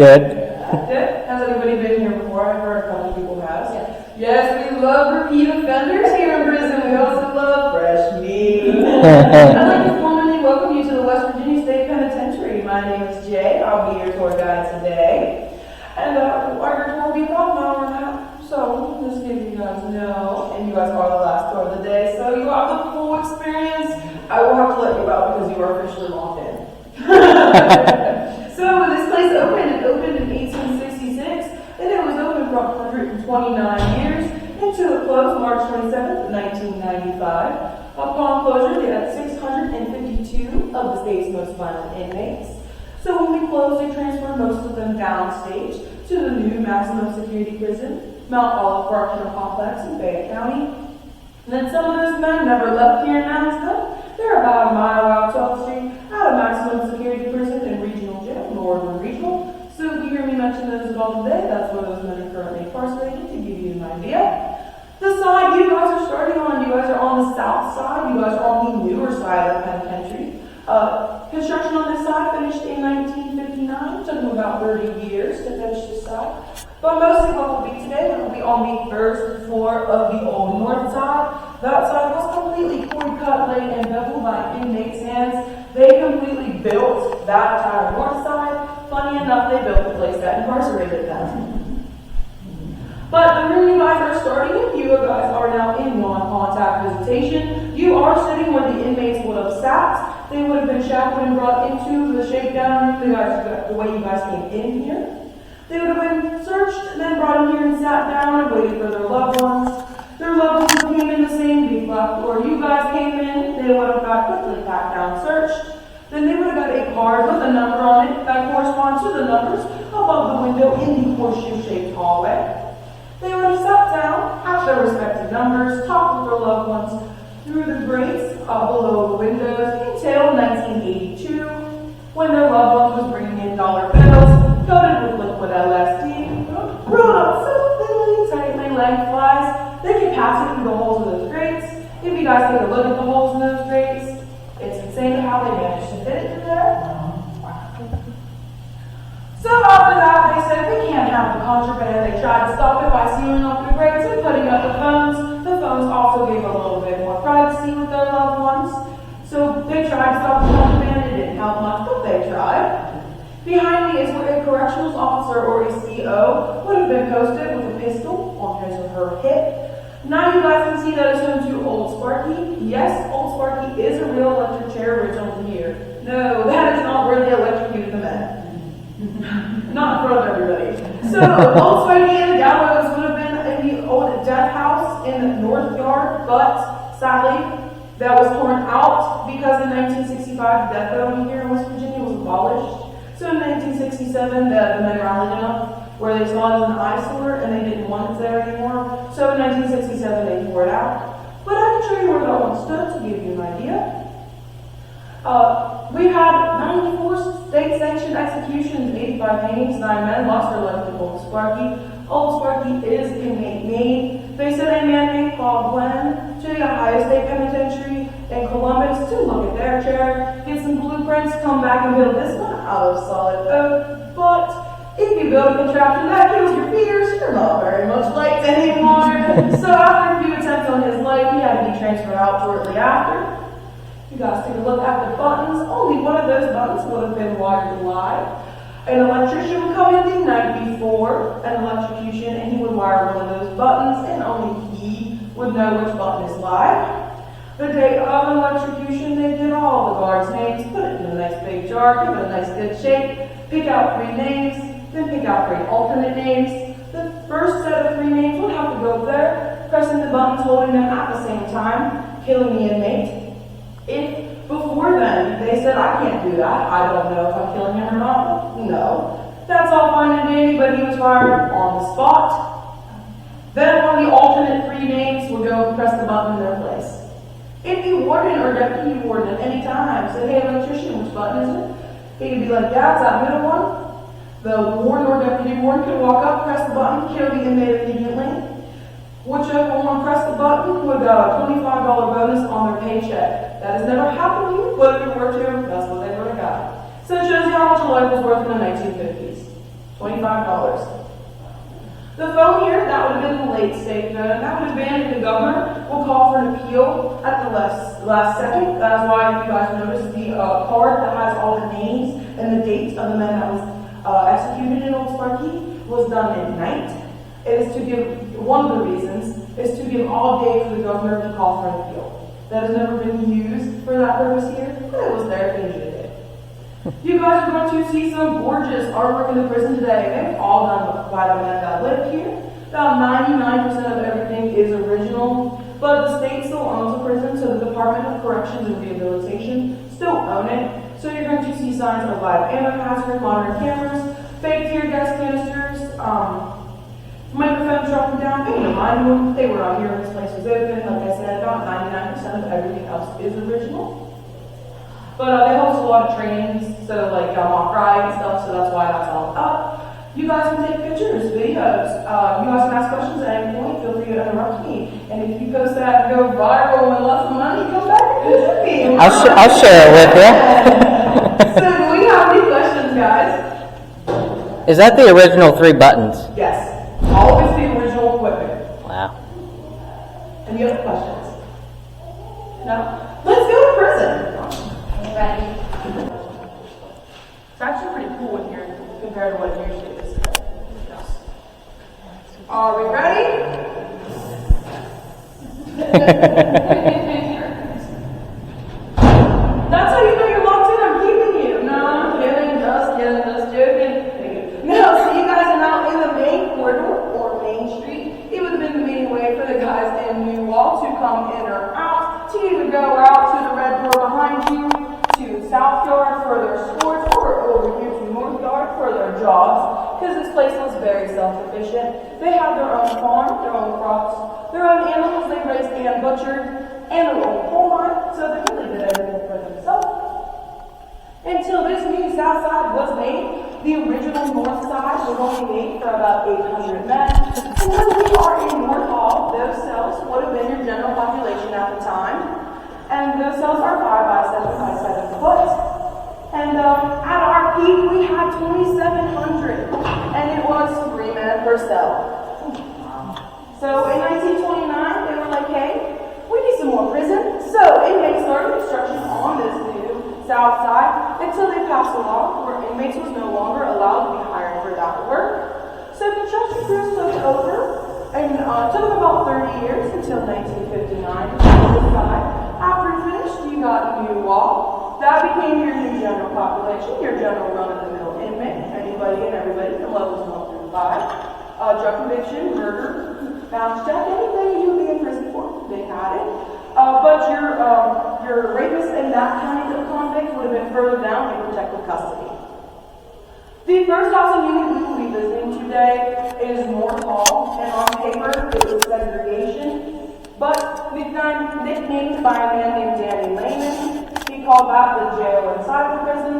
Good. Good. Has anybody been here before? I've heard a couple people have. Yes, we love repeat offenders here in prison. We also love fresh meat. I'd like to formally welcome you to the West Virginia State Penitentiary. My name is Jay. I'll be your tour guide today. And our tour will be about an hour and a half. So, just so you guys know, and you guys are the last tour of the day, so you have the full experience. I will have to let you out because you are officially locked in. So, this place it opened in 1866, and it was open for 129 years, until it closed March 27th, 1995. Upon closure, they had 652 of the state's most violent inmates. So when we closed, they transferred most of them downstage to the new maximum security prison, Mount Olive Correctional Complex in Fayette County. And then some of those men never left here in Madison. They're about a mile out 12th Street at a maximum security prison and regional jail, Northern Regional. So if you hear me mention those all today, that's where those men are currently incarcerated, to give you an idea. The side you guys are starting on, you guys are on the south side, you guys are on the newer side of the penitentiary. Construction on this side finished in 1959. It took them about 30 years to finish this side. But mostly what will be today will be on the first floor of the old north side. That side was completely cord cut, laid, and beveled by inmates' hands. They completely built that entire north side. Funny enough, they built the place that incarcerated them. But the room you guys are starting in, you guys are now in non-contact visitation. You are sitting where the inmates would have sat. They would have been shackled and brought into the shakedown room, the way you guys came in here. They would have been searched and then brought in here and sat down and waited for their loved ones. Their loved ones came in the same beef left door you guys came in. They would have got quickly packed down, searched. Then they would have got a card with a number on it that corresponds to the numbers above the window in the horseshoe-shaped hallway. They would have sat down at their respective numbers, talked with their loved ones through the grates below the windows until 1982, when their loved ones was bringing in dollar bills coated with liquid LSD, rolled up so thinly, tightly lengthwise they could pass it through the holes of those grates. If you guys take a look at the holes in those grates, it's insane how they managed to fit it through there. So after that, they said we can't have the contraband. They tried to stop it by sealing up the grates and putting up the phones. The phones also gave a little bit more privacy with their loved ones. So they tried to stop the contraband. It didn't help much, but they tried. Behind me is where a corrections officer or a CO would have been posted with a pistol on his or her hip. Now you guys can see that it's home to Old Sparky. Yes, Old Sparky is a real electric chair originally here. No, that is not where they electrocuted the men. Not in front of everybody. So, Old Sparky and the gallows would have been in the old death house in the north yard, but sadly, that was torn out because in 1965, the death penalty here in West Virginia was abolished. So in 1967, the men rallied enough where they saw it as an eyesore and they didn't want it there anymore. So in 1967, they tore it out. But I can show you where that one stood to give you an idea. We've had 94 state-sanctioned executions, 85 hangings, 9 men lost their life to Old Sparky. Old Sparky is inmate Maine. They sent a man named Paul Glenn to the Ohio State Penitentiary in Columbus to look at their chair, get some blueprints, come back and build this one out of solid oak. But if you build a contraption that kills your fears, you're not very much liked anymore. So after a few attempts on his life, he had to be transferred out shortly after. You guys take a look at the buttons. Only one of those buttons would have been wired live. An electrician would come in the night before an electrocution and he would wire one of those buttons and only he would know which button is live. The day of an electrocution, they did all the guards' names, put it in a nice big jar, give it a nice good shape, pick out 3 names, then pick out 3 alternate names. The first set of 3 names would have to go there, pressing the buttons, holding them at the same time, killing the inmate. If before then they said, I can't do that, I don't know if I'm killing him or not, no. That's all fine and dandy, but he was fired on the spot. Then one of the alternate 3 names would go and press the button in their place. If the warden or deputy warden at any time said, hey electrician, which button is it? He could be like, yeah, it's that middle one. The warden or deputy warden could walk up, press the button, kill the inmate immediately. Whichever one pressed the button would get a $25 bonus on their paycheck. That has never happened to you, but if it were to, that's what they would have got. So it shows you how much a life was worth in the 1950s. $25. The phone here, that would have been the late state phone. That would have been if the governor will call for an appeal at the last second. That's why, if you guys notice, the card that has all the names and the dates of the men that was executed in Old Sparky was done at night. It is to give, one of the reasons, is to give all day for the governor to call for an appeal. That has never been used for that purpose here, but it was there if they needed it. You guys are going to see some gorgeous artwork in the prison today. They're all done by the men that live here. About 99% of everything is original, but the state still owns the prison, so the Department of Corrections and Rehabilitation still own it. So you're going to see signs of live ammo hazard, modern cameras, fake tear gas canisters, microphones dropping down. They didn't mind them. They were out here when this place was open. Like I said, about 99% of everything else is original. But they host a lot of trainings, so like mock ride and stuff, so that's why that's all up. You guys can take pictures, videos. You guys can ask questions at any point. Feel free to interrupt me. And if you post that and go viral and lots of money, come back and visit me. I'll share it with you. So do we have any questions, guys? Is that the original 3 buttons? Yes. All of it's the original equipment. Wow. Any other questions? No? Let's go to prison. Ready? It's actually pretty cool in here compared to what it usually is. Are we ready? That's how you know you're locked in. I'm keeping you. No, I'm kidding. Just joking. No, so you guys are now in the main corridor or Main Street. It would have been the main way for the guys in New Wall to come in or out, to either go out to the red door behind you, to South Yard for their sports, or over here to North Yard for their jobs, because this place was very self-sufficient. They had their own farm, their own crops, their own animals they raised and butchered, and their own coal mine, so they really did everything for themselves. Until this new South Side was made, the original North Side was only made for about 800 men. And when we are in North Hall, those cells would have been your general population at the time. And those cells are 5 by 7 by 7 foot. And at our peak, we had 2,700. And it was 3 men per cell. So in 1929, they were like, hey, we need some more prison. So inmates started construction on this new South Side until they passed a law where inmates was no longer allowed to be hired for that work. So construction crews took over. And it took them about 30 years until 1959 to this side. After finished, you got New Wall. That became your new general population, your general run-of-the-mill inmate. Anybody and everybody from levels 1 through 5. Drug conviction, murder, bounce check, anything you would be in prison for, they had it. But your rapist and that kind of convict would have been further down in protective custody. The first housing unit we will be visiting today is North Hall, and on paper it was segregation, but nicknamed by a man named Danny Lehman. He called that the jail inside the prison,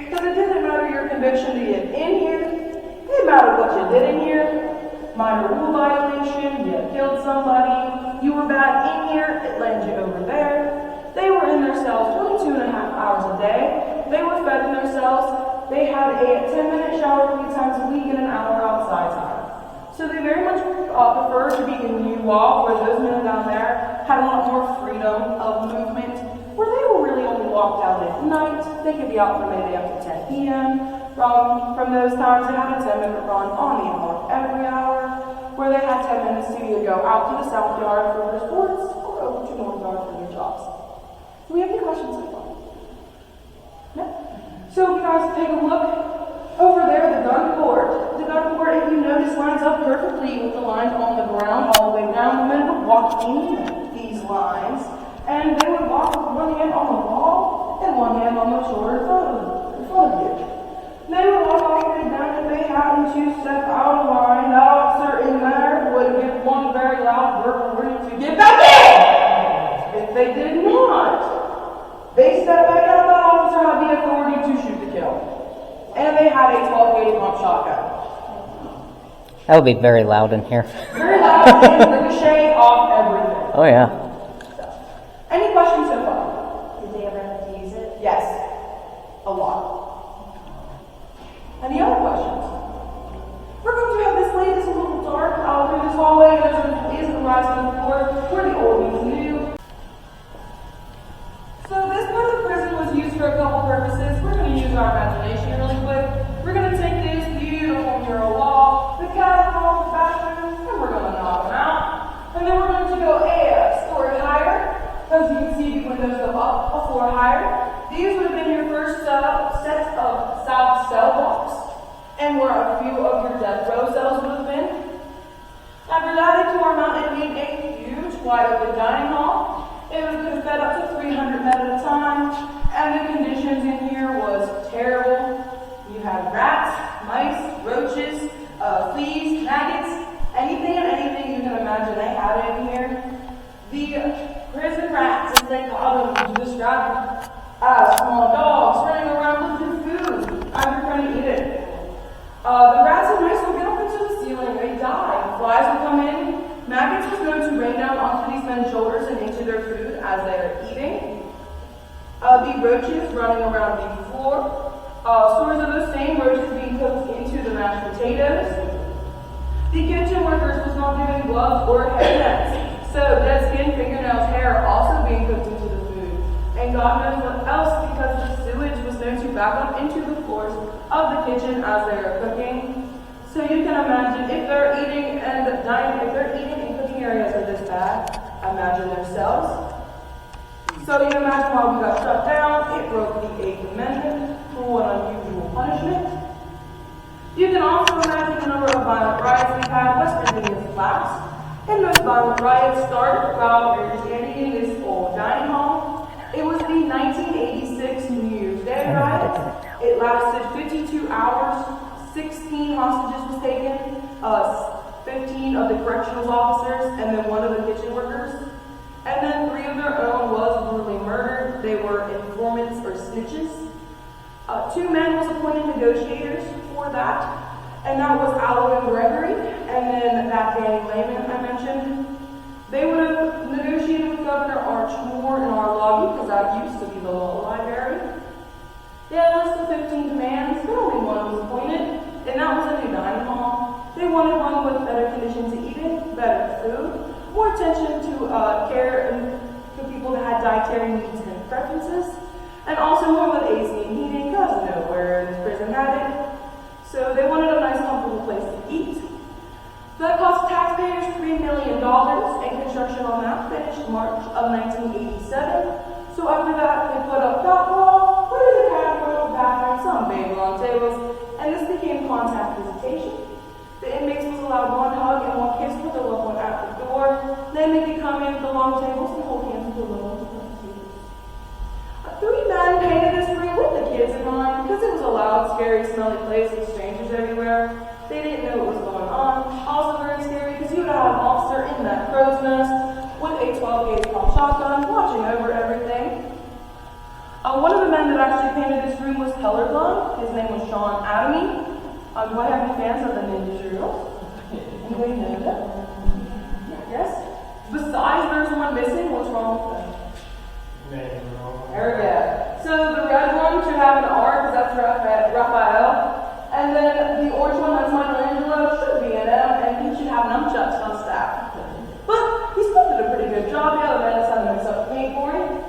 because it didn't matter your conviction to get in here, it didn't matter what you did in here, minor rule violation, you killed somebody, you were bad in here, it landed you over there. They were in their cells 22.5 hours a day, they were fed in their cells. They had a 10-minute shower 3 times a week and an hour outside time. So they very much preferred to be in New Wall, where those men down there had a lot more freedom of movement, where they were really only locked out at night. They could be out from 8 a.m. to 10 p.m. From those times, they had a 10-minute run on the hour every hour, where they had 10 minutes to either go out to the South Yard for their sports or over to North Yard for their jobs. Do we have any questions so far? No? So if you guys take a look over there, the gun court. The gun court, if you notice, lines up perfectly with the lines on the ground all the way down. The men would walk in these lines, and they would walk with one hand on the wall and one hand on the shoulder in front of you. They would walk all the way down. If they happened to step out of line, that officer in there would give one very loud verbal warning to get back in. If they did not, they stepped back out, that officer had the authority to shoot to kill. And they had a 12-gauge pump shotgun. That would be very loud in here. Very loud and ricochet off everything. Oh, yeah. Any questions so far? Did they ever have to use it? Yes. A lot. Any other questions? for a couple purposes. We're going to use our imagination really quick. We're going to take this beautiful mural wall, the catwalk, the bathroom, and we're going to knock them out. And then we're going to go a story higher. As you can see, the windows go up a floor higher. These would have been your first set of south cell blocks, and where a few of your death row cells would have been. After that, they tore them out and made a huge wide open dining hall. It was could have fed up to 300 men at a time, and the conditions in here was terrible. You had rats, mice, roaches, fleas, maggots, anything and anything you can imagine they had in here. The prison rats, as they call them, described as small dogs running around with your food as you're trying to eat it. The rats and mice would get up into the ceiling, they died. Flies would come in. Maggots was going to rain down onto these men's shoulders and into their food as they are eating. The roaches running around the floor. Stories of those same roaches being cooked into the mashed potatoes. The kitchen workers was not given gloves or hairnets. So dead skin, fingernails, hair also being cooked into the food. And God knows what else, because the sewage was known to back up into the floors of the kitchen as they are cooking. So you can imagine if they're eating and dining, if they're eating and cooking areas are this bad, imagine themselves. So you imagine why we got shut down. It broke the 8th Amendment for an unusual punishment. You can also imagine the number of violent riots we've had. West Virginia's collapsed. And those violent riots started while we were standing in this old dining hall. It was the 1986 New Year's Day riot. It lasted 52 hours. 16 hostages was taken, 15 of the correctional officers, and then 1 of the kitchen workers. And then 3 of their own was brutally murdered. They were informants or snitches. 2 men was appointed negotiators for that, and that was Allo and Gregory, and then that Danny Lehman I mentioned. They would have negotiated with Governor Arch Moore in our lobby, because that used to be the law library. They had a list of 15 demands, but only 1 was appointed, and that was a new dining hall. They wanted one with better conditions to eat in, better food, more attention to care to people that had dietary needs and preferences, and also more with AC and heating, because nowhere in this prison had it. So they wanted a nice, comfortable place to eat. That cost taxpayers $3 million, and construction on that finished March of 1987. So after that, they put up top wall, put in the catwalk, bathroom, some big long tables, and this became contact visitation. The inmates was allowed 1 hug and 1 kiss with a loved one at the door. Then they could come in with the long tables and hold hands with the loved ones at the tables. 3 men painted this room with the kids in mind, because it was a loud, scary, smelly place with strangers everywhere. They didn't know what was going on. Also very scary, because you would have a monster in that crow's nest with a 12-gauge pump shotgun watching over everything. One of the men that actually painted this room was colorblind. His name was Sean Adamy. Do I have any fans of the Ninja Turtles? Anybody know that? Yes? Besides, there's one missing. What's wrong with that? There we go. So the red one should have an R, because that's Raphael. And then the orange one, that's Michelangelo, should be an M, and he should have nunchucks on staff. But he still did a pretty good job. The other man just had to mix up paint for him.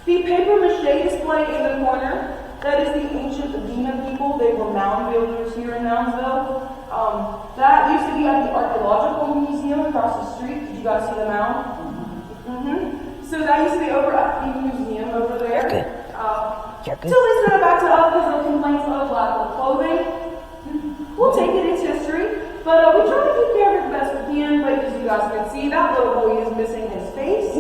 The paper mache display in the corner, that is the ancient Adena people. They were mound builders here in Moundsville. That used to be at the Archaeological Museum across the street. Did you guys see the mound? Mm-hmm. So that used to be over at the museum over there. Till they sent it back to us because of complaints of lack of clothing. We'll take it, it's history. But we try to keep care of it the best we can. But as you guys can see, that little boy is missing his face.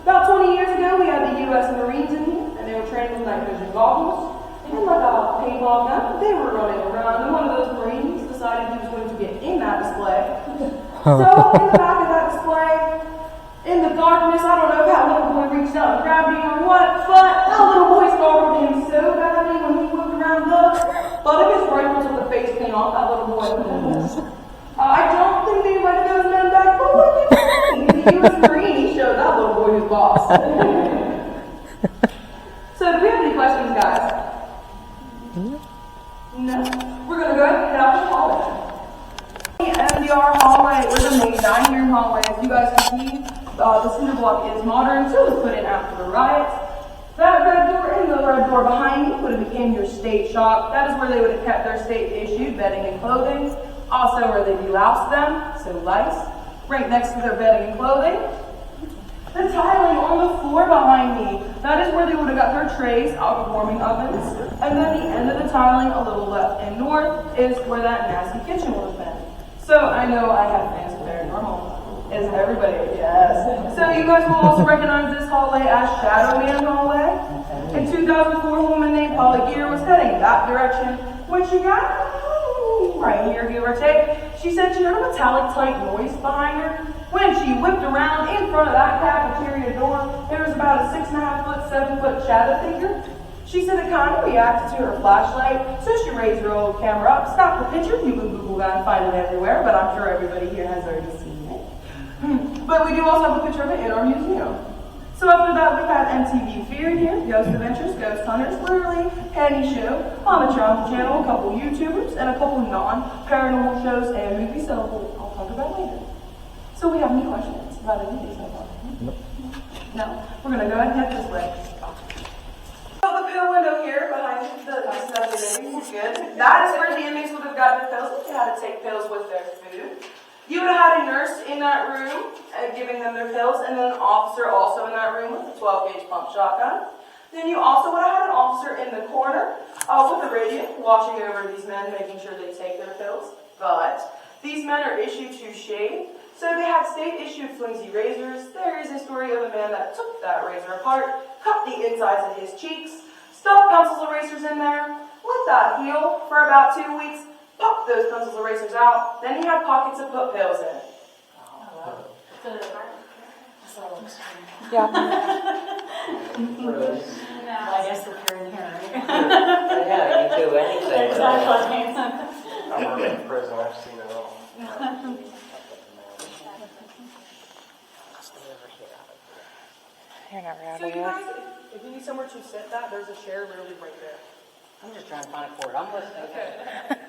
About 20 years ago, we had the U.S. Marines in here, and they were trained with night vision goggles. And like a paintball gun, they were running around, and one of those Marines decided he was going to get in that display. So in the back of that display, in the darkness, I don't know if that little boy reached out and grabbed him or what, but that little boy startled him so badly when he whipped around the butt of his rifle took the face paint off that little boy. I don't think they invited those men back, but what did the U.S. Marine, he showed that little boy who's boss. So do we have any questions, guys? No? We're going to go ahead and get out the hallway. The MDR hallway, or the main dining room hallway, as you guys can see, the cinder block is modern, so it was put in after the riots. That red door and the red door state shop. That is where they would have kept their state-issued bedding and clothing. Also where they deloused them, so lice. Right next to their bedding and clothing. The tiling on the floor behind me, that is where they would have got their trays out of warming ovens. And then the end of the tiling, a little left and north, is where that nasty kitchen would have been. So I know I have fans of paranormal. Is everybody? Yes. So you guys will also recognize this hallway as Shadow Man Hallway. In 2004, a woman named Polly Gear was heading that direction when she got right here, give or take. She said she heard a metallic type noise behind her. When she whipped around in front of that cafeteria door, there was about a 6.5 foot, 7 foot shadow figure. She said it kind of reacted to her flashlight, so she raised her old camera up, stopped the picture. You can Google that and find it everywhere, but I'm sure everybody here has already seen it. But we do also have a picture of it in our museum. So after that, we had MTV Fear here, Ghost Adventures, Ghost Hunters, literally Penny Show on the Trauma Channel, a couple YouTubers, and a couple non-paranormal shows and movies that I'll talk about later. So we have any questions about anything so far? No? We're going to go ahead and head this way. So the pill window here behind the living is good. That is where the inmates would have gotten their pills if they had to take pills with their food. You would have had a nurse in that room giving them their pills, and then an officer also in that room with a 12-gauge pump shotgun. Then you also would have had an officer in the corner with a radio watching over these men, making sure they take their pills. But these men are issued to shave, so they had state-issued flimsy razors. There is a story of a man that took that razor apart, cut the insides of his cheeks, stuffed pencil erasers in there, let that heal for about 2 weeks, popped those pencil erasers out, then he had pockets to put pills in. Yeah. I guess if you're in here, right? Yeah, you do anything. Exactly. I work in prison, I've seen it all. You're not So you guys, if you need somewhere to sit that, there's a chair literally right there. I'm just trying to find a cord. I'm listening. Okay.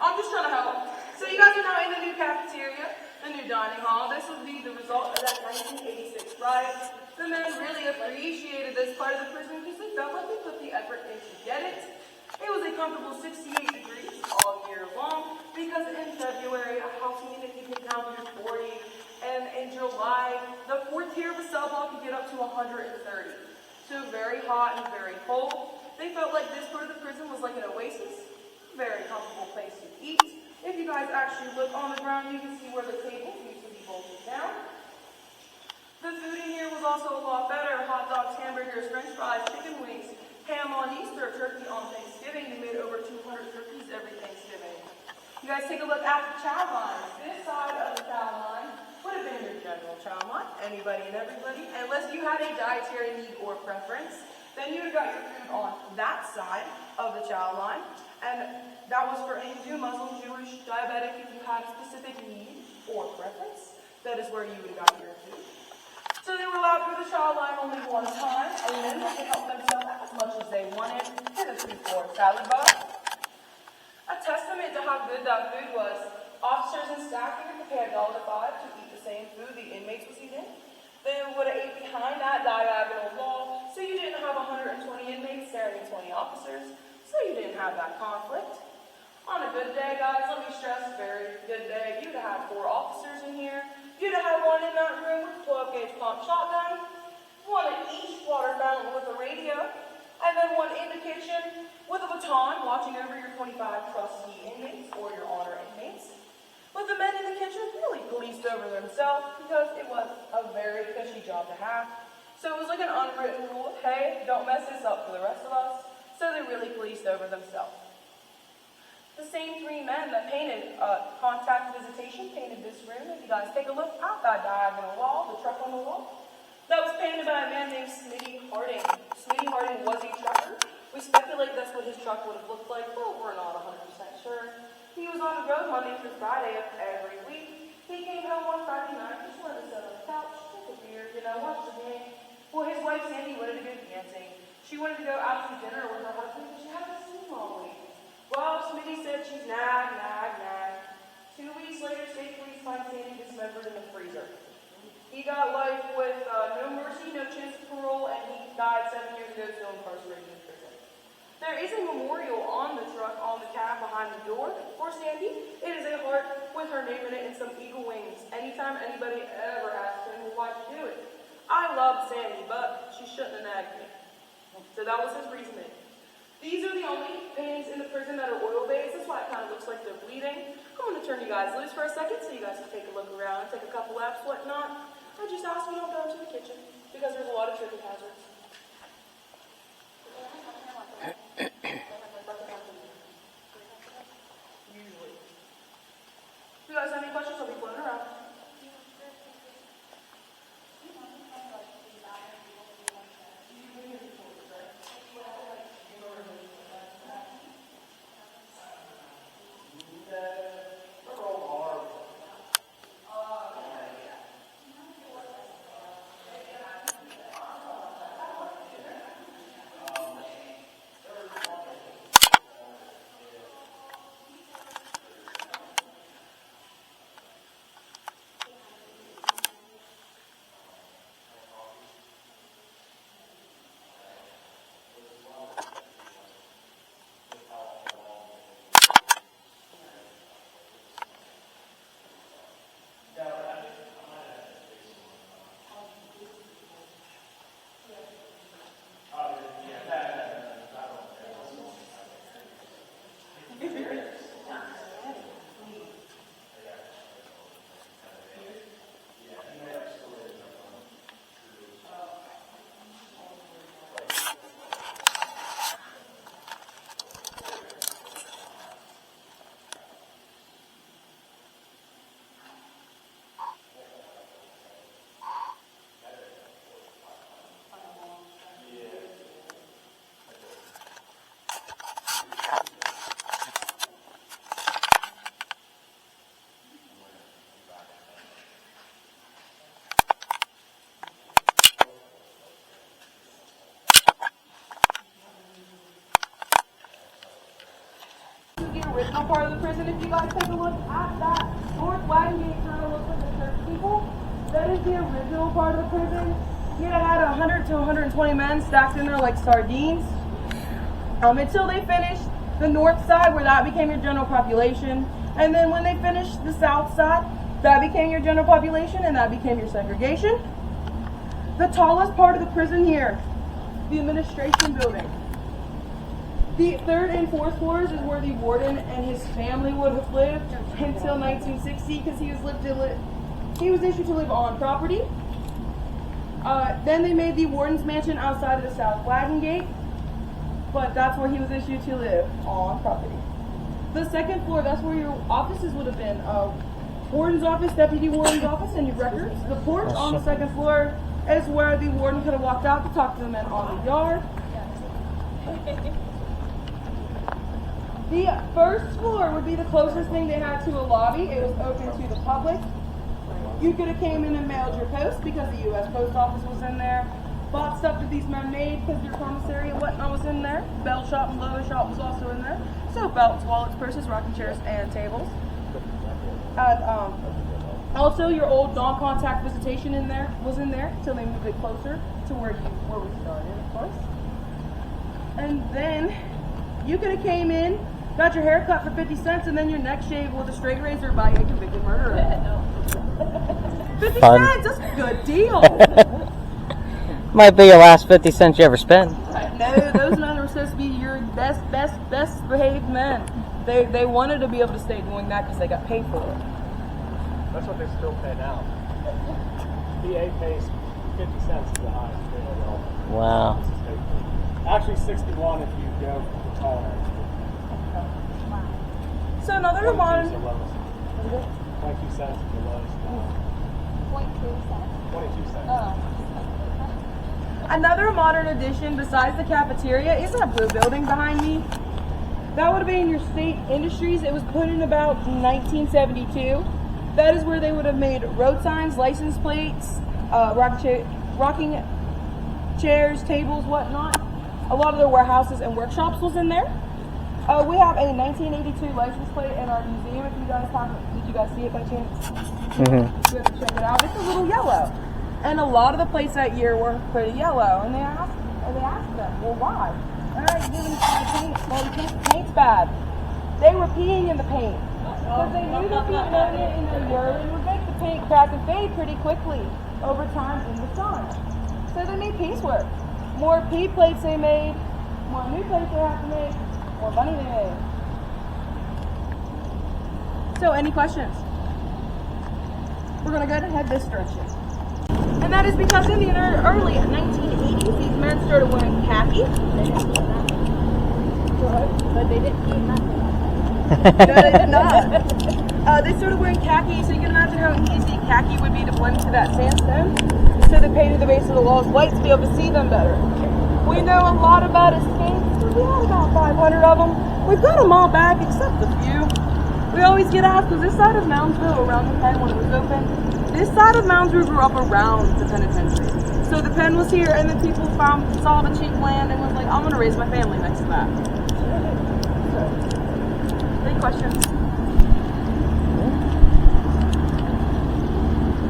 I'm just trying to help. So you guys are now in the new cafeteria, the new dining hall. This would be the result of that 1986 riot. The men really appreciated this part of the prison because they felt like they put the effort in to get it. It was a comfortable 68 degrees all year long because in February, a house humidity can down to 40. And in July, the fourth tier of the cell block could get up to 130. So very hot and very cold. They felt like this part of the prison was like an oasis. Very comfortable place to eat. If you guys actually look on the ground, you can see where the tables used to be bolted down. The food in here was also a lot better. Hot dogs, hamburgers, french fries, chicken wings, ham on Easter, turkey on Thanksgiving. They made over 200 turkeys every Thanksgiving. You guys take a look at the chow line. This side of the chow line would have been your general chow line. Anybody and everybody. Unless you had a dietary need or preference, then you would have got your food on that side of the chow line. And that was for Hindu, Muslim, Jewish, diabetic, if you had a specific need or preference. That is where you would have got your food. So they were allowed through the chow line only one time, and then they could help themselves as much as they wanted to the 2-4 salad bar. A testament to how good that food was, officers and staff were prepared $1.05 to eat the same food the inmates was eating. They would have ate behind that diagonal wall, so you didn't have 120 inmates staring at 20 officers, so you didn't have that conflict. On a good day, guys, let me stress, very good day, you'd have had 4 officers in here. You'd have had one in that room with a 12-gauge pump shotgun, one at each water fountain with a radio, and then one in the kitchen with a baton watching over your 25 trustee inmates or your honor inmates. But the men in the kitchen really policed over themselves because it was a very cushy job to have. So it was like an unwritten rule, hey, don't mess this up for the rest of us. So they really policed over themselves. The same 3 men that painted Contact Visitation painted this room. If you guys take a look at that diagonal wall, the truck on the wall, that was painted by a man named Smitty Harding. Smitty Harding was a trucker. We speculate that's what his truck would have looked like, but we're not 100% sure. He was on the road Monday through Friday of every week. He came home one Friday night, just wanted to sit on the couch, drink a beer, watch the game. Well, his wife Sandy wanted to go dancing. She wanted to go out to dinner with her husband because she hadn't seen him all week. Well, Smitty said she's nag. 2 weeks later, state police find Sandy dismembered in the freezer. He got life with no mercy, no chance of parole, and he died 7 years ago, still incarcerated in prison. There is a memorial on the truck on the cab behind the door for Sandy. It is a heart with her name in it and some eagle wings. Anytime anybody ever asks him why'd you do it, I love Sandy, but she shouldn't have nagged me. So that was his reasoning. These are the only paintings in the prison that are oil-based. That's why it kind of looks like they're bleeding. I'm going to turn you guys loose for a second so you guys can take a look around, take a couple laps, whatnot. I just ask you don't go into the kitchen because there's a lot of tripping hazards. Usually. If you guys have any questions, I'll be floating around. The original part of the prison, if you guys take a look at that north wagon gate, kind of looks like the church people. That is the original part of the prison. You had 100 to 120 men stacked in there like sardines. Until they finished the north side, where that became your general population. And then when they finished the south side, that became your general population and that became your segregation. The tallest part of the prison here, the administration building. The third and fourth floors is where the warden and his family would have lived until 1960 because he was issued to live on property. Then they made the warden's mansion outside of the south wagon gate, but that's where he was issued to live on property. The second floor, that's where your offices would have been. Warden's office, deputy warden's office, and your records. The porch on the second floor is where the warden could have walked out to talk to the men on the yard. The first floor would be the closest thing they had to a lobby. It was open to the public. You could have came in and mailed your post because the U.S. Post Office was in there. Bought stuff that these men made because your commissary and whatnot was in there. Belt shop and leather shop was also in there. So belts, wallets, purses, rocking chairs, and tables. And also your old non-contact visitation was in there until they moved it closer to where we started, of course. And then you could have came in, got your hair cut for 50 cents, and then your neck shaved with a straight razor by a convicted murderer. 50 cents, that's a good deal. Might be your last 50 cents you ever spent. No, those men were supposed to be your best behaved men. They wanted to be able to stay doing that because they got paid for it. That's what they still pay now. VA pays 50 cents to the highest paid overall. Wow. Actually 61 if you go for the tall end. So another one. 22 cents is the lowest. 22 cents. Another modern addition besides the cafeteria is that blue building behind me. That would have been your state industries. It was put in about 1972. That is where they would have made road signs, license plates, rocking chairs, tables, whatnot. A lot of their warehouses and workshops was in there. We have a 1982 license plate in our museum. If you guys haven't, did you guys see it by chance? Mm-hmm. You have to check it out. It's a little yellow. And a lot of the plates that year were pretty yellow. And they asked them, well, why? Alright, you're giving the paint. Well, you think the paint's bad. They were peeing in the paint. Because they knew that the ammonia in their urine would make the paint crack and fade pretty quickly over time in the sun. So they made piecework. More pea plates they made, more new plates they have to make, more money they made. So, any questions? We're going to go ahead and head this direction. And that is because in the early 1980s, these men started wearing khaki. But they didn't eat nothing. No, they did not. They started wearing khaki, so you can imagine how easy khaki would be to blend into that sandstone. So they painted the base of the walls white to be able to see them better. We know a lot about escapes. We had about 500 of them. We've got them all back except a few. We always get asked, because this side of Moundsville, around the pen when it was open, this side of Moundsville grew up around the penitentiary. So the pen was here, and then people saw the cheap land and was like, I'm going to raise my family next to that. So, any questions?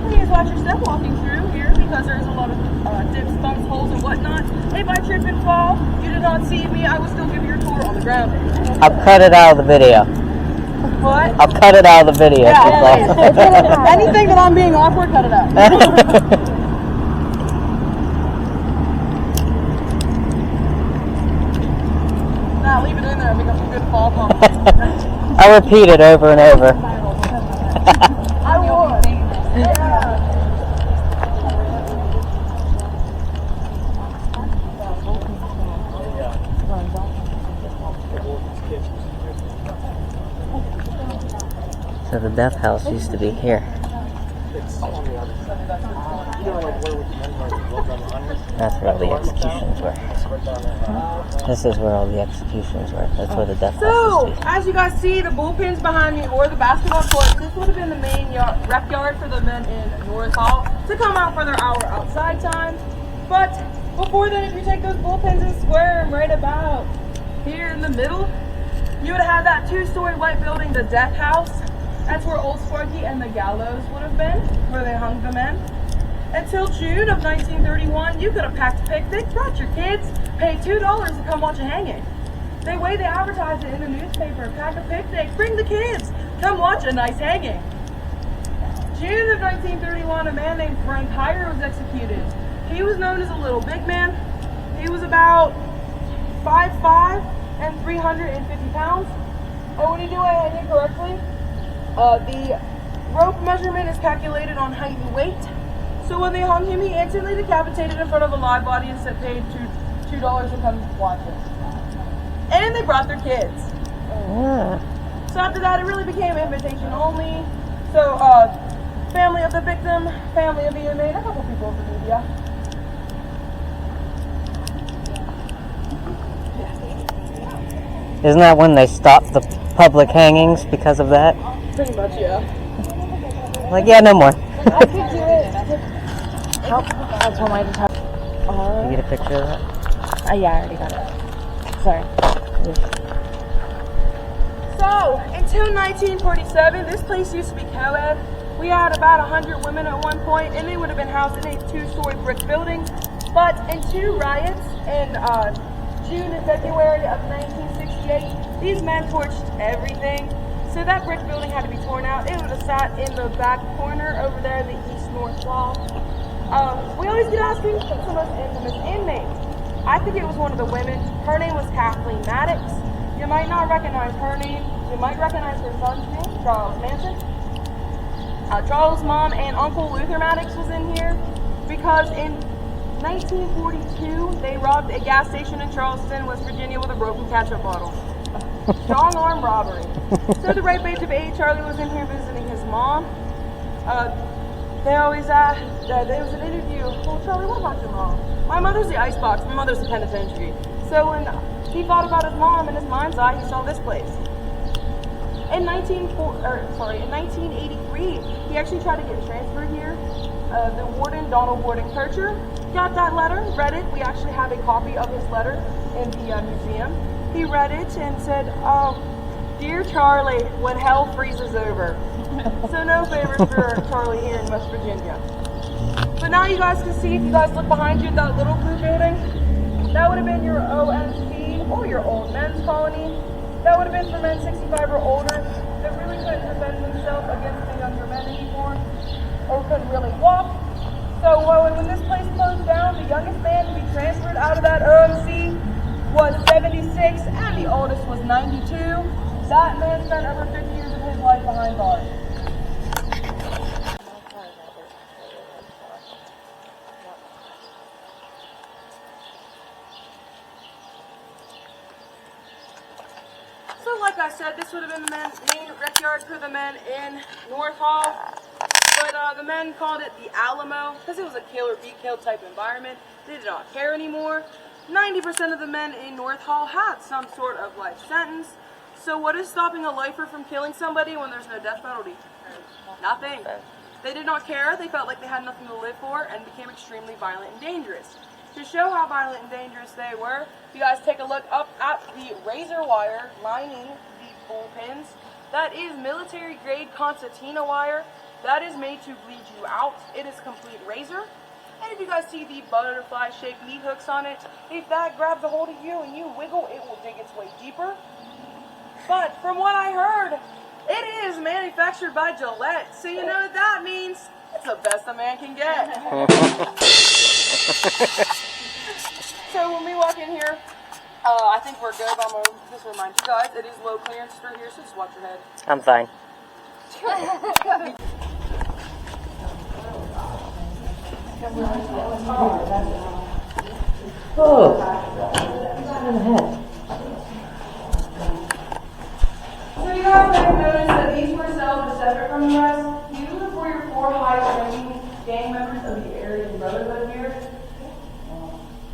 Please watch your step walking through here, because there's a lot of dips, bumps, holes, and whatnot. If I trip and fall, you did not see me, I will still give you your tour on the ground. I'll cut it out of the video. What? I'll cut it out of the video. Yeah. Anything that I'm being awkward, cut it out. Nah, leave it in there because it's a good fall pump. I'll repeat it over and over. I would. Yeah. So the death house used to be here. It's on the other side. You know, like where we can look on the onions? That's where all the executions were. Right down there. This is where all the executions were. That's where the death house So, used to be. as you guys see, the bullpens behind me, or the basketball court, this would have been the main rec yard for the men in Norris Hall to come out for their hour outside time. But before then, if you take those bullpens and square them right about here in the middle, you would have had that two-story white building, the death house. That's where Old Sparky and the gallows would have been, where they hung the men. Until June of 1931, you could have packed a picnic, brought your kids, paid $2 to come watch a hanging. They advertised it in the newspaper, pack a picnic, bring the kids, come watch a nice hanging. June of 1931, a man named Frank Heyer was executed. He was known as a little big man. He was about 5'5" and 350 pounds. And when you do it hanging correctly, the rope measurement is calculated on height and weight. So when they hung him, he instantly decapitated in front of a live audience that paid $2 to come watch it. And they brought their kids. So after that, it really became invitation only. So family of the victim, family of the inmate, a couple people of the media. Isn't that when they stopped the public hangings because of that? Pretty much, yeah. Like, yeah, no more. I could do it. That's one way to talk. You get a picture of that? Yeah, I already got it. Sorry. So, until 1947, this place used to be co-ed. We had about 100 women at one point, and they would have been housed in a two-story brick building. But in two riots in June and February of 1968, these men torched everything. So that brick building had to be torn out. It would have sat in the back corner over there, the east-north wall. We always get asked who's the most infamous inmate. I think it was one of the women. Her name was Kathleen Maddox. You might not recognize her name. You might recognize her son's name, Charles Manson. Charles' mom and Uncle Luther Maddox was in here because in 1942 they robbed a gas station in Charleston, West Virginia with a broken ketchup bottle. Strong arm robbery. So the rape age of 8, Charlie was in here visiting his mom. They always asked, there was an interview, well, Charlie, what about your mom? My mother's the icebox, my mother's the penitentiary. So when he thought about his mom, in his mind's eye, he saw this place. In 1983, he actually tried to get transferred here. The warden, Donald Gordon Kircher, got that letter, read it. We actually have a copy of his letter in the museum. He read it and said, Dear Charlie, when hell freezes over. So no favors for Charlie here in West Virginia. But now you guys can see, if you guys look behind you at that little blue building, that would have been your OMC colony. That would have been for men 65 or older that really couldn't defend themselves against the younger men anymore, or couldn't really walk. So when this place closed down, the youngest man to be transferred out of that OMC was 76, and the oldest was 92. That man spent over 50 years of his life behind bars. So like I said, this would have been the main rec yard for the men in North Hall. But the men called it the Alamo because it was a kill or be killed type environment. They did not care anymore. 90% of the men in North Hall had some sort of life sentence. So what is stopping a lifer from killing somebody when there's no death penalty? Nothing. They did not care. They felt like they had nothing to live for and became extremely violent and dangerous. To show how violent and dangerous they were, you guys take a look up at the razor wire lining the bullpens. That is military grade concertina wire. That is made to bleed you out. It is complete razor. And if you guys see the butterfly shaped meat hooks on it, if that grabs a hold of you and you wiggle, it will dig its way deeper. But from what I heard, it is manufactured by Gillette. So you know what that means? It's the best a man can get. So when we walk in here, I think we're good. I'm going to just remind you guys, it is low clearance through here, so just watch your head. I'm fine. Oh, in the head. So you guys may have noticed that these four cells are separate from the rest. These are for your four high-ranking gang members of the Aryan Brotherhood here.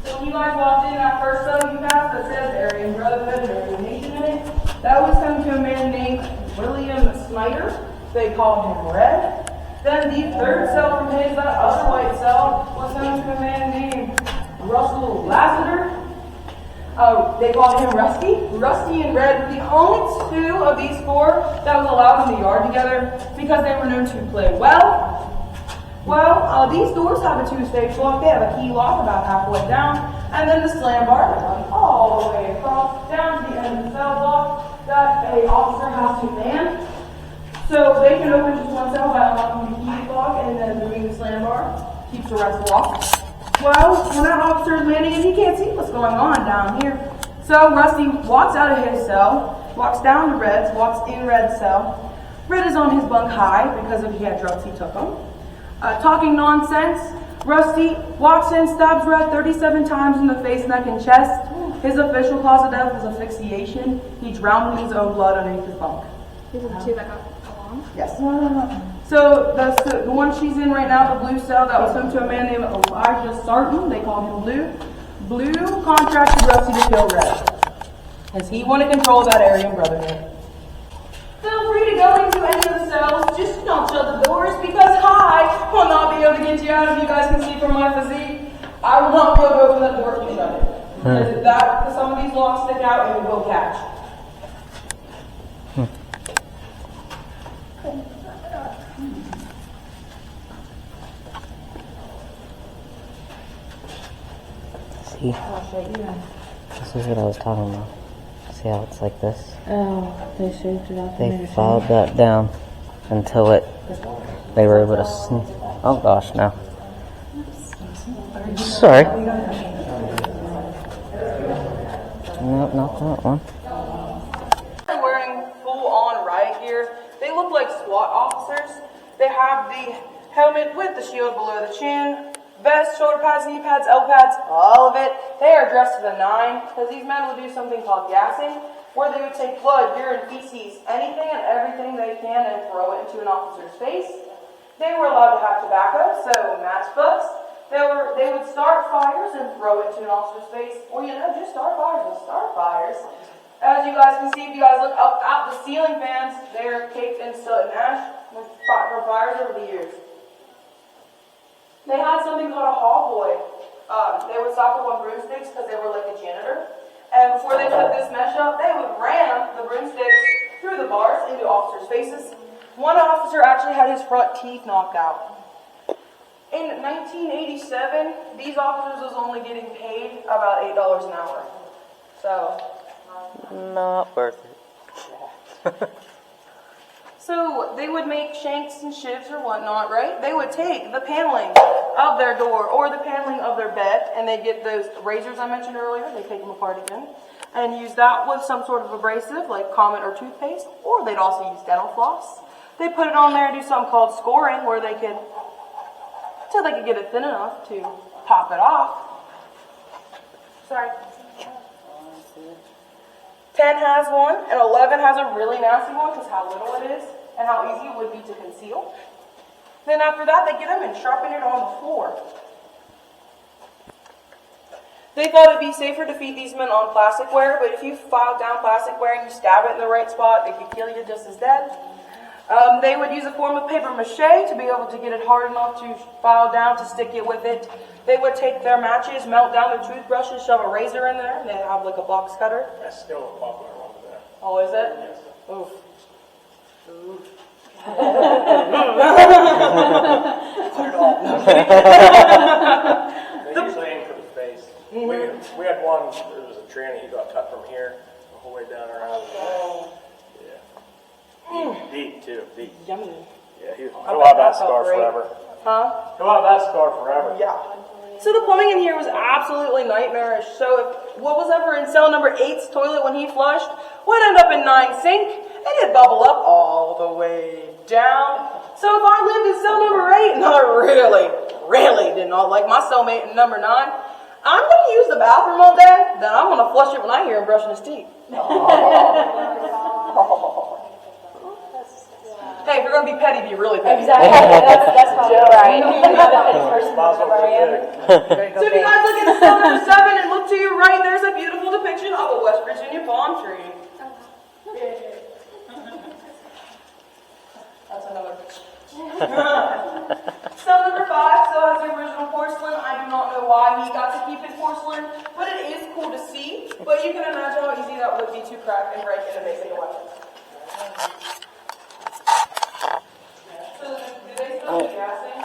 So when you guys walked in, that first cell you passed that says Aryan Brotherhood and Aryan Nation in it, that was coming to a man named William Snyder. They called him Red. Then the third cell from his, that other white cell, was coming to a man named Russell Lassiter. They called him Rusty. Rusty and Red were the only two of these four that was allowed in the yard together because they were known to play well. Well, these doors have a two-stage lock. They have a key lock about halfway down, and then the slam bar that runs all the way across down to the end of the cell block that an officer has to man. So they can open just one cell by unlocking the key lock and then moving the slam bar. Keeps the rest locked. Well, when that officer is landing, he can't see what's going on down here. So Rusty walks out of his cell, walks down to Red's, walks in Red's cell. Red is on his bunk high because if he had drugs, he took them. Talking nonsense, Rusty walks in, stabs Red 37 times in the face, neck, and chest. His official cause of death was asphyxiation. He drowned in his own blood underneath his bunk. These are the two that got along? Yes. So the one she's in right now, the blue cell, that was sent to a man named Elijah Sarton. They called him Blue. Blue contracted Rusty to kill Red, as he wanted control of that Aryan Brotherhood. Feel free to go into any of the cells, just don't shut the doors, because I will not be able to get you out. If you guys can see from my physique, I will not be able to open that door if you shut it. Because some of these locks stick out and it will catch. See? This is what I was talking about. See how it's like this? Oh, they shaped it up. They followed that down until they were able to oh gosh, no. Sorry. Nope, not that one. They're wearing full-on riot gear. They look like SWAT officers. They have the helmet with the shield below the chin, vest, shoulder pads, knee pads, elbow pads, all of it. They are dressed to the nine because these men will do something called gassing, where they would take blood, urine, feces, anything and everything they can and throw it into an officer's face. They were allowed to have tobacco, so matchbooks. They would start fires and throw it to an officer's face, or just start fires and start fires. As you guys can see, if you guys look up at the ceiling fans, they're caked in soot and ash from fires over the years. They had something called a hall boy. They would stock up on broomsticks because they were like a janitor. And before they put this mesh up, they would ram the broomsticks through the bars into officers' faces. One officer actually had his front teeth knocked out. In 1987, these officers was only getting paid about $8 an hour. So, Not worth it. So they would make shanks and shivs or whatnot, right? They would take the paneling of their door or the paneling of their bed, and they get those razors I mentioned earlier. They take them apart again and use that with some sort of abrasive like Comet or toothpaste, or they'd also use dental floss. They put it on there and do something called scoring, where they could get it thin enough to pop it off. Sorry. 10 has one, and 11 has a really nasty one because how little it is and how easy it would be to conceal. Then after that, they get them and sharpen it on the floor. They thought it'd be safer to feed these men on plasticware, but if you file down plasticware and you stab it in the right spot, it could kill you just as dead. They would use a form of paper mache to be able to get it hard enough to file down, to stick it with it. They would take their matches, melt down their toothbrushes, shove a razor in there, and they'd have like a box cutter. That's still a popular one today. Oh, is it? Yes. Oof. Oof. Put it all. They usually aim for the face. We had one, there was a tranny, he got cut from here, the whole way down around. Yeah. Deep too, deep. Yummy. Yeah, he'll have that scar forever. Huh? He'll have that scar forever. Yeah. So the plumbing in here was absolutely nightmarish. So if what was ever in cell number 8's toilet when he flushed would end up in 9's sink, and it'd bubble up all the way down. So if I lived in cell number 8 and I really did not like my cellmate in number 9, I'm going to use the bathroom all day, then I'm going to flush it when I hear him brushing his teeth. Hey, if you're going to be petty, be really petty. Exactly. That's probably right. So if you guys look at cell number 7 and look to your right, there's a beautiful depiction of a West Virginia palm tree. That's another picture. Cell number 5 still has the original porcelain. I do not know why he got to keep his porcelain, but it is cool to see. But you can imagine how easy that would be to crack and break into making a weapon. So do they still do gassing?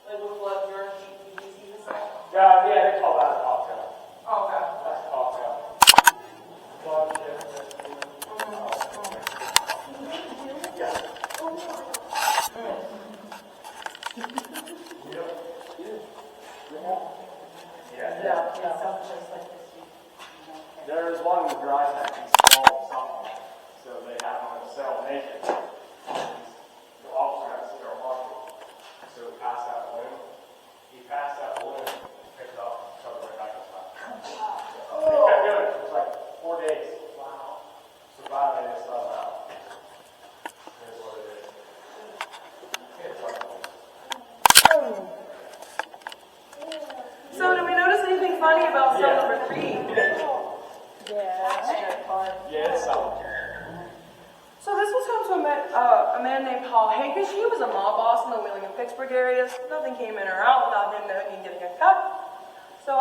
Like with blood, urine, feces, and stuff? Yeah, they call that a cocktail. Oh, okay. That's a cocktail. There's one in the dry tank, he's small or something, so they have him in a cell naked. The officer has to sit there and watch him. So he passed that balloon. He passed that balloon, picked it up, and shoved it right back in his mouth. He kept doing it for like 4 days. Wow. Survived it, it's not out. Here's what it is. It's like, So do we notice anything funny about cell number 3? yeah, it's solid. So this was home to a man named Paul Hakish. He was a mob boss in the Wheeling and Pittsburgh areas. Nothing came in or out without him knowing and getting a cut. So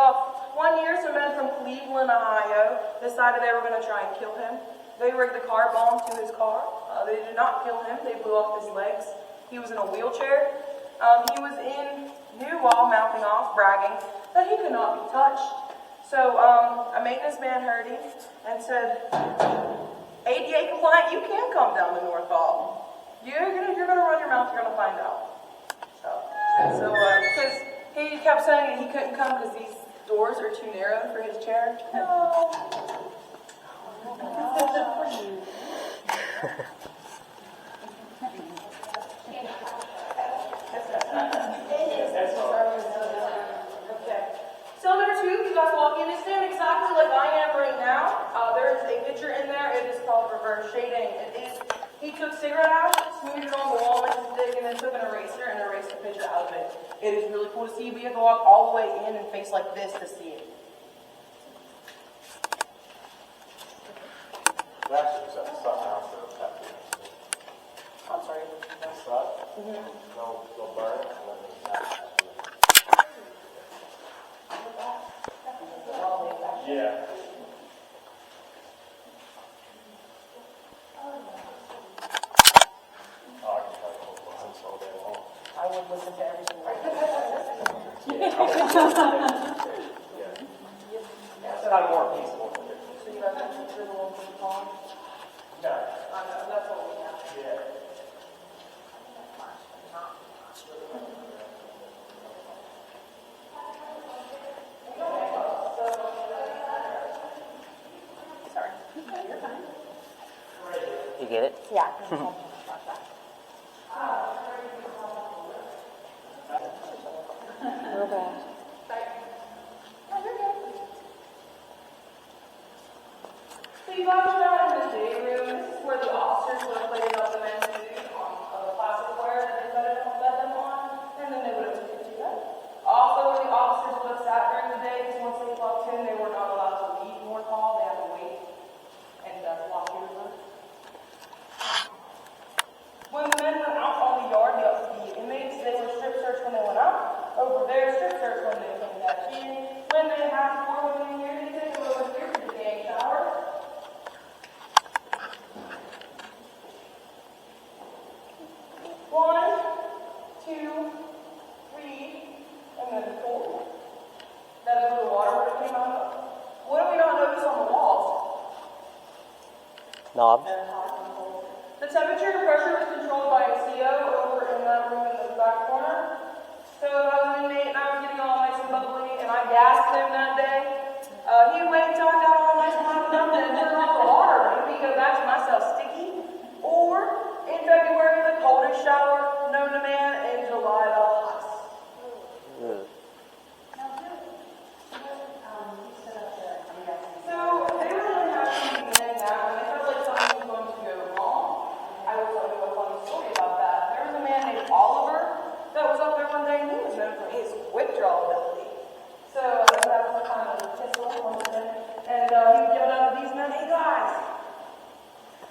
1 year, some men from Cleveland, Ohio, decided they were going to try and kill him. They rigged a car bomb to his car. They did not kill him. They blew off his legs. He was in a wheelchair. He was in Newwall, mouthing off, bragging that he could not be touched. So a maintenance man heard him and said, ADA compliant, you can come down to North Hall. You're gonna run your mouth, you're gonna find out. So because he kept saying that he couldn't come because these doors are too narrow for his chair. No. Cell number 2, you guys walk in, they stand exactly like I am right now. There is a picture in there. It is called reverse shading. He took cigarette ash, smeared it on the wall like a stick, and then took an eraser and erased the picture out of it. It is really cool to see, but you have to walk all the way in and face like this to see it. Actually, just have to suck down for the pet. I'm sorry. Suck. They'll burn it, and then yeah. I would listen to everything right It's kind of more peaceful. So you guys You're the one from the pond. No. I know, that's what we have. Yeah. Sorry. You're fine. You get it? Yeah. Real bad. So you guys are out in the day room. This is where the officers would have played up the men's food on the plasticware that they fed them on, and then they would have taken it to bed. Also, where the officers would have sat during the day, because once they clocked in, they were not allowed to leave North Hall. They had to wait and lock your room. When the men went out on the yard, the inmates, they were strip searched when they went out. Over there, strip searched when they came back in. When they had 4 women in here, they take them over here to the gang shower. One, two, three, and then 4. That is where the water would have came out of. What do we not notice on the walls? Knobs? The temperature and pressure was controlled by a CO over in that room in the back corner. So if I was an inmate and I was getting all nice and bubbly and I gasped him that day, he'd wait until I got all nice and hot and then turn off the water and me go back to myself sticky. Or in February, the coldest shower known to man, in July, the hottest. So they were really happy to be in that when they felt like something was going to go wrong. I will tell you a funny story about that. There was a man named Oliver that was up there one day, and he was known for his withdrawal ability. So that was kind of a pistol once again. And he would yell out to these men, "Hey guys!"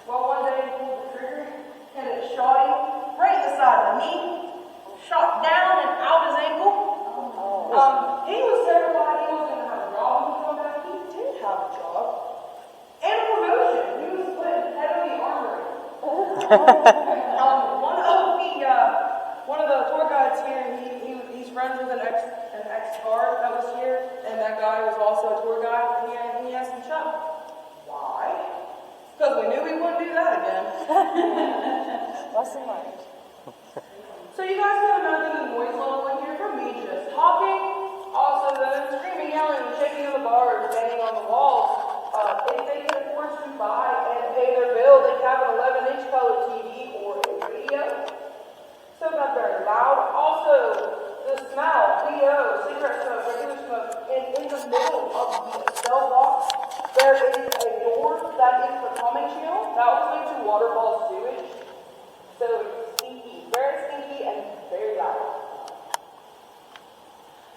Well, one day he pulled the trigger, and it shot him right in the side of the knee, shot down and out his ankle. He was terrified he was going to have a job when he come back. He did have a job. And a promotion. He was put head of the armory. One of the tour guides here, he's friends with an ex-guard that was here, and that guy was also a tour guide, and he asked him, "Chuck, why?" Because we knew we wouldn't do that again. Lesson learned. So you guys can imagine the noise level in here from me just talking, also the screaming, yelling, shaking of the bars, banging on the walls. If they can afford to buy and pay their bill, they have an 11-inch color TV or a radio. So that's very loud. Also, the smell, PO, cigarette smoke, regular smoke, and in the middle of the cell block, there is a door that is the plumbing channel. That was made to waterfall sewage. So it's stinky, very stinky and very loud.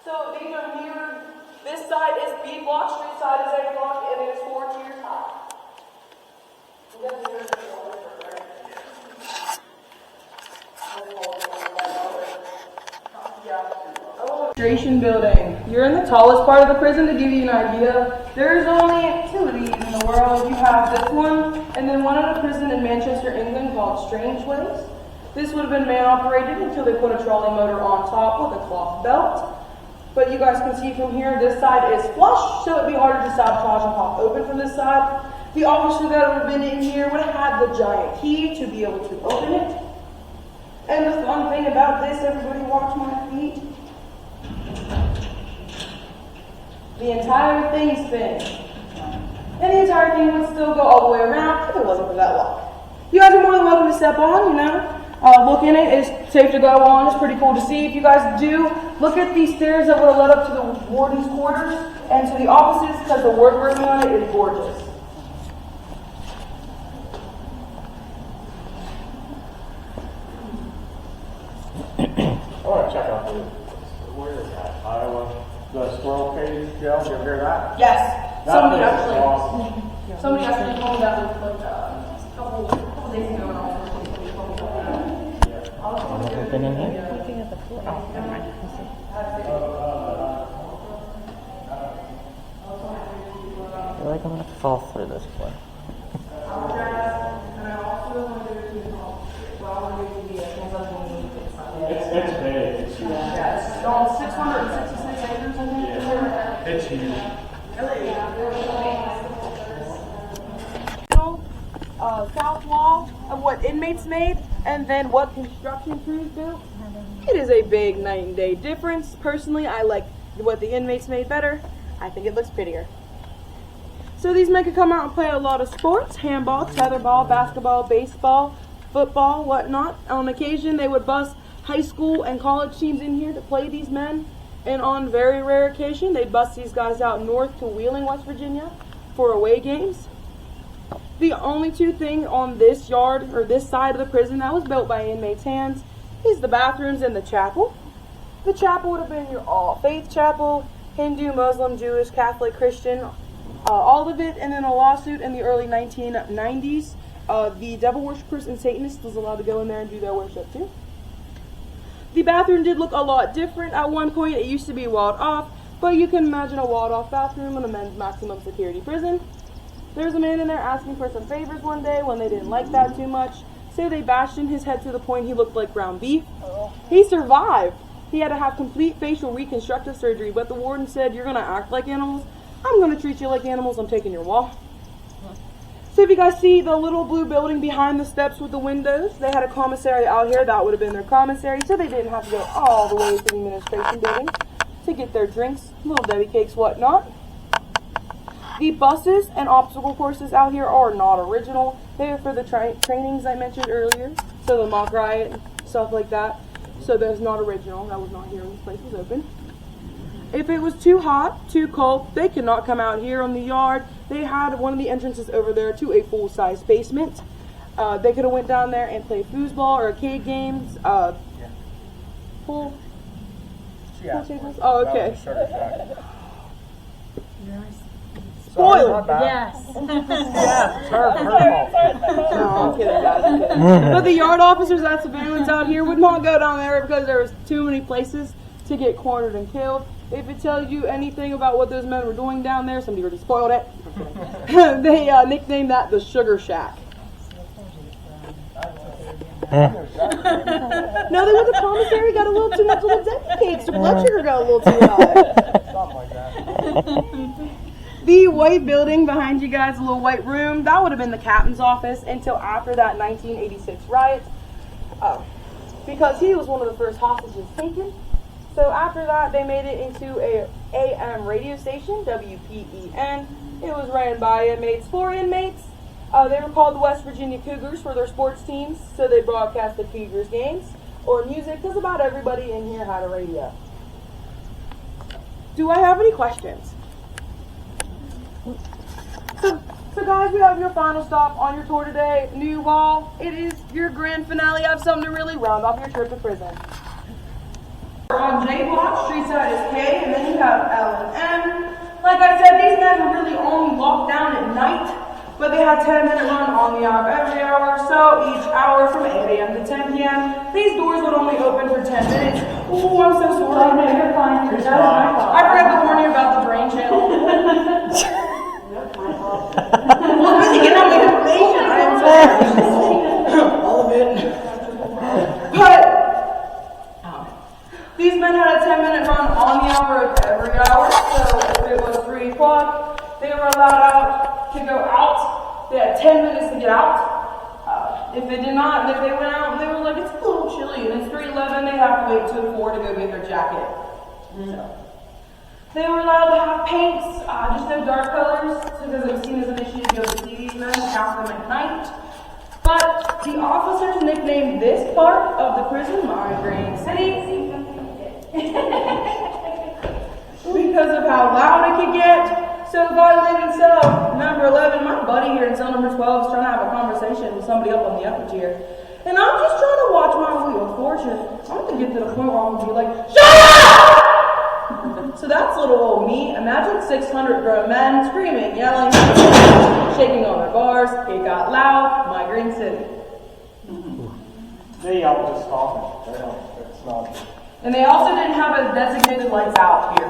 So these are mirrored. This side is B block, street side is A block, and it is 4 tiers high. Administration building. You're in the tallest part of the prison. To give you an idea, there's only 2 of these in the world. You have this one, and then one at a prison in Manchester, England called Strangeways. This would have been man-operated until they put a trolley motor on top with a cloth belt. But you guys can see from here, this side is flush, so it'd be harder to sabotage and pop open from this side. The officer that would have been in here would have had the giant key to be able to open it. And the fun thing about this, everybody watch my feet. The entire thing spins. And the entire thing would still go all the way around if it wasn't for that lock. You guys are more than welcome to step on, look in it. It's safe to go on. It's pretty cool to see. If you guys do, look at these stairs that would have led up to the warden's quarters and to the offices, because the work working on it is gorgeous. I want to check out where is that? Iowa, the squirrel cage gel. You ever hear that? Yes. That Somebody place is actually awesome. told me that like a couple days ago. I've never been in here. Looking at the floor. Oh, never mind. I feel like I'm gonna fall through this floor. It's big. It's huge. Yeah, it's on 666 acres, I think. Yeah. It's huge. south wall of what inmates made and then what construction crews built, it is a big night and day difference. Personally, I like what the inmates made better. I think it looks prettier. So these men could come out and play a lot of sports: handball, tetherball, basketball, baseball, football, whatnot. On occasion, they would bus high school and college teams in here to play these men. And on very rare occasion, they'd bus these guys out north to Wheeling, West Virginia for away games. The only two things on this yard, or this side of the prison, that was built by inmates' hands is the bathrooms and the chapel. The chapel would have been your all-faith chapel, Hindu, Muslim, Jewish, Catholic, Christian, all of it. And then a lawsuit in the early 1990s, the devil worshippers and Satanists was allowed to go in there and do their worship too. The bathroom did look a lot different. At one point, it used to be walled off, but you can imagine a walled-off bathroom in a men's maximum security prison. There was a man in there asking for some favors one day when they didn't like that too much. So they bashed in his head to the point he looked like ground beef. He survived. He had to have complete facial reconstructive surgery, but the warden said, "You're going to act like animals. I'm going to treat you like animals. I'm taking your wall." So if you guys see the little blue building behind the steps with the windows, they had a commissary out here. That would have been their commissary, so they didn't have to go all the way to the administration building to get their drinks, little Debbie cakes, whatnot. The buses and obstacle courses out here are not original. They are for the trainings I mentioned earlier, so the mock riot and stuff like that. So that's not original. That was not here when this place was open. If it was too hot, too cold, they could not come out here on the yard. They had one of the entrances over there to a full-size basement. They could have went down there and played foosball or arcade games. Pool tables? Oh, okay. Spoiled. Yes. Yeah, her fault. No, I'm kidding, guys. I'm kidding. But the yard officers at surveillance out here would not go down there because there was too many places to get cornered and killed. If it tells you anything about what those men were doing down there, somebody already spoiled it. They nicknamed that the Sugar Shack. No, they went to commissary, got a little too much little Debbie cakes. The blood sugar got a little too high. Something like that. The white building behind you guys, a little white room, that would have been the captain's office until after that 1986 riot, because he was one of the first hostages taken. So after that, they made it into a AM radio station, WPEN. It was ran by inmates for inmates. They were called the West Virginia Cougars for their sports teams, so they broadcast the Cougars games or music, because about everybody in here had a radio. Do I have any questions? So guys, we have your final stop on your tour today, New Wall. It is your grand finale. I have something to really round off your trip to prison. On J Block, street side is K, and then you have L and M. Like I said, these men were really only locked down at night, but they had 10-minute run on the hour every hour, so each hour from 8 a.m. to 10 p.m. These doors would only open for 10 minutes. Ooh, I'm so sorry. No, you're fine. That was my fault. I forgot to warn you about the brain channel. Well, I'm getting all the information. I am sorry. All of it. But these men had a 10-minute run on the hour of every hour, so if it was 3 o'clock, they were allowed out to go out. They had 10 minutes to get out. If they did not, and if they went out and they were like, it's a little chilly, and it's 3:11, they have to wait till 4 to go get their jacket. So they were allowed to have paints, just no dark colors, because it was seen as an issue to go to see these men, count them at night. But the officers nicknamed this part of the prison Migraine City because of how loud it could get. So if I live in cell number 11, my buddy here in cell number 12 is trying to have a conversation with somebody up on the upper tier. And I'm just trying to watch my wheel of fortune. I'm going to get to the point where I'm going to be like, shut up! So that's little old me. Imagine 600 grown men screaming, yelling, shaking on their bars. It got loud. Migraine City. They all just stop it. They don't, it's not. And they also didn't have a designated lights out here.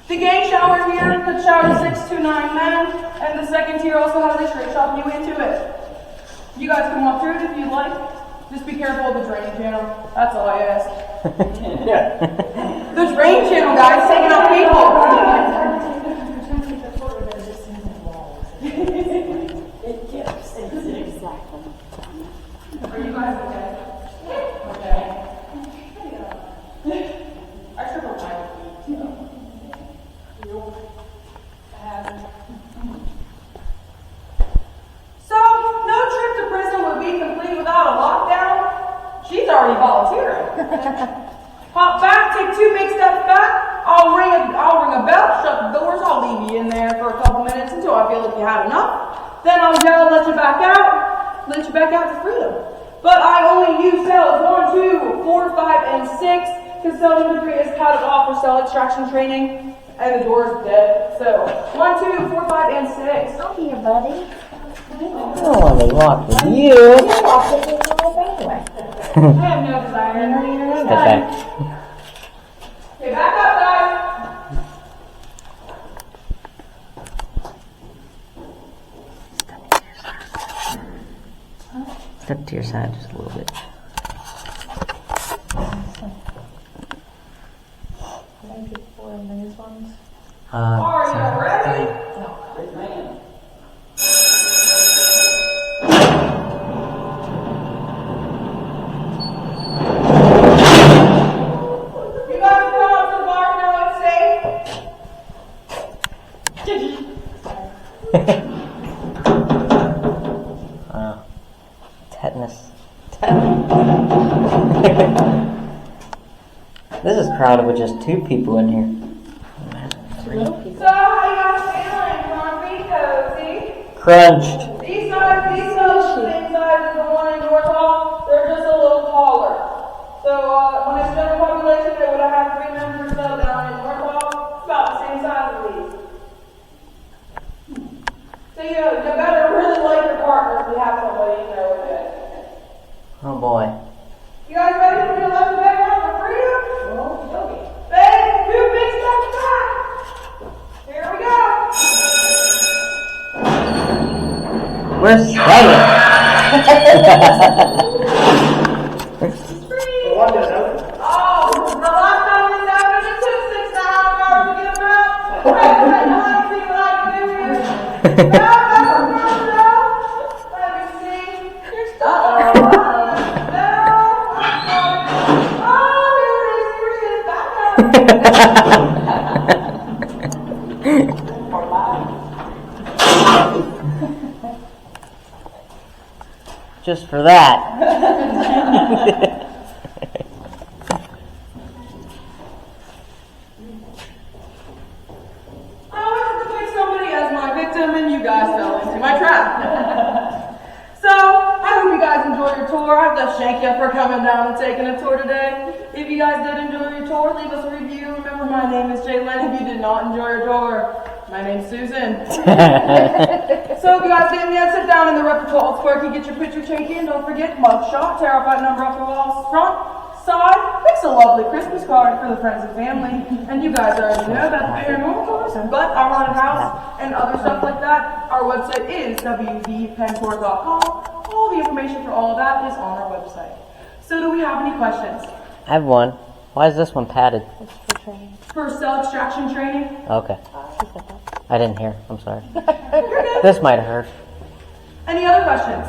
The gang shower here could shower 6 to 9 men, and the second tier also has a straight shot view into it. You guys can walk through it if you'd like. Just be careful of the drain channel. That's all I ask. Yeah. The drain channel, guys, taking out people. for a couple minutes until I feel like you had enough. Then I'll yell, let you back out to freedom. But I only use cells 1, 2, 4, 5, and 6 because cell number 3 is padded off for cell extraction training and the door is dead. So 1, 2, 4, 5, and 6. I'll be your buddy. I don't want to walk with you. You're walking in your life anyway. I have no desire. Step back. Okay, back up, guys. Step to your side just a little bit. Maybe 4 of these ones. Are you ready? You guys can come up to the bar now and Tetanus. This is crowded with just 2 people in here. Little people. So, how you guys feeling? Comfy, cozy? Crunched. These sides, the same size as the one in North Hall, they're just a little taller. So, when it's general population, they would have had 3 members or so down in North Hall. It's about the same size as these. So, you better really like your partner if you have somebody you know with it. Oh boy. You guys ready for me to let the bed out for freedom? Okay. Big, 2 big steps back. Here we go. We're staying. Oh, the last time this happened, it took 6.5 hours to get them out. Hey, let me see what I can do here. No. Let me see. You're stuck. No. Oh, here it is. Back Just for that. I always have to pick somebody as my victim, and you guys fell into my trap. So, I hope you guys enjoyed your tour. I have to thank you for coming down and taking a tour today. If you guys did enjoy your tour, leave us a review. Remember, my name is Jalen. If you did not enjoy your tour, my name's Susan. So, if you guys didn't yet, sit down in the repertoire square. You get your picture taken. Don't forget, mugshot, tear up that number off the walls front. Side, fix a lovely Christmas card for the friends and family. And you guys already know that the paranormal tours, but our haunted house and other stuff like that, our website is wvpentour.com. All the information for all of that is on our website. So do we have any questions? I have one. Why is this one padded? It's for training. For cell extraction training? Okay. I didn't hear. I'm sorry. You're good. This might have hurt. Any other questions?